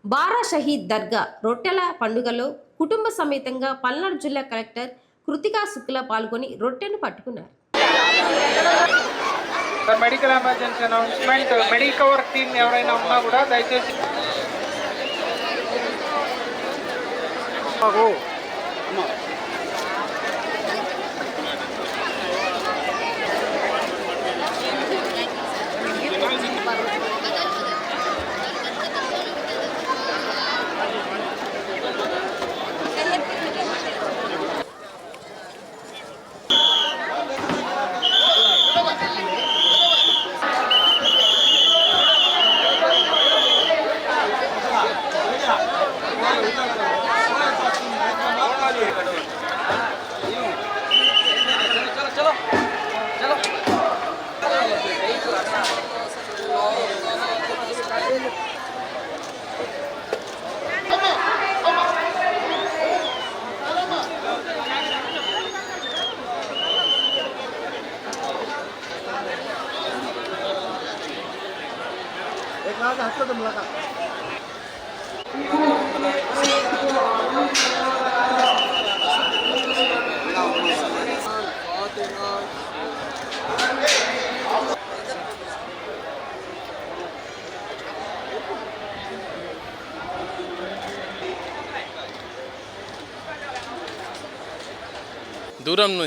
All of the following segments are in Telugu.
బారా షహీద్ దర్గా రొట్టెల పండుగలో కుటుంబ సమేతంగా పల్నాడు జిల్లా కలెక్టర్ కృతికా శుక్లా పాల్గొని రొట్టెను పట్టుకున్నారు. Medical emergency announcement. Medical cover team ఎవరైనా ఉన్నా కూడా దయచేసి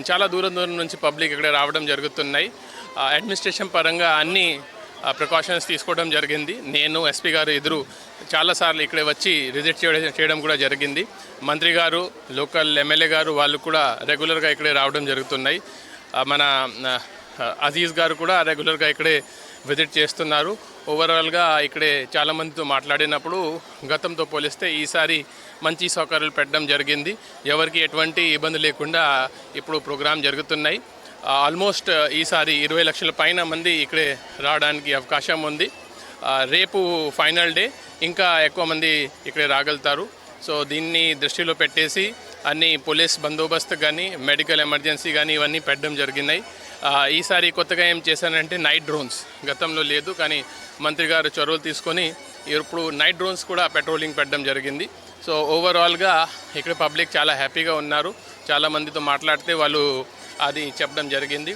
చాలా దూరం నుంచి పబ్లిక్ ఇక్కడ రావడం జరుగుతున్నాయి. అడ్మినిస్ట్రేషన్ పరంగా అన్ని ప్రికాషన్స్ తీసుకోవడం జరిగింది. నేను ఎస్పీ గారు ఎదురు చాలాసార్లు ఇక్కడ వచ్చి విజిట్ చేయడం కూడా జరిగింది. మంత్రి గారు, లోకల్ ఎమ్మెల్యే గారు వాళ్ళు కూడా రెగ్యులర్గా ఇక్కడే రావడం జరుగుతున్నాయి. మన అజీజ్ గారు కూడా రెగ్యులర్గా ఇక్కడే విజిట్ చేస్తున్నారు. ఓవరాల్గా ఇక్కడే చాలామందితో మాట్లాడినప్పుడు గతంతో పోలిస్తే ఈసారి మంచి సౌకర్యాలు పెట్టడం జరిగింది. ఎవరికి ఎటువంటి ఇబ్బంది లేకుండా ఇప్పుడు ప్రోగ్రాం జరుగుతున్నాయి. ఆల్మోస్ట్ ఈసారి 20 లక్షల పైన మంది ఇక్కడే రావడానికి అవకాశం ఉంది. రేపు ఫైనల్ డే, ఇంకా ఎక్కువ మంది ఇక్కడే రాగలుగుతారు. సో దీన్ని దృష్టిలో పెట్టేసి అన్ని పోలీస్ బందోబస్తు కానీ, మెడికల్ ఎమర్జెన్సీ కానీ ఇవన్నీ పెట్టడం జరిగినాయి. ఈసారి కొత్తగా ఏం చేశానంటే నైట్ డ్రోన్స్, గతంలో లేదు కానీ మంత్రి గారు చొరవలు తీసుకొని ఇప్పుడు నైట్ డ్రోన్స్ కూడా పెట్రోలింగ్ పెట్టడం జరిగింది. సో ఓవరాల్గా ఇక్కడ పబ్లిక్ చాలా హ్యాపీగా ఉన్నారు. చాలామందితో మాట్లాడితే వాళ్ళు అది చెప్పడం జరిగింది.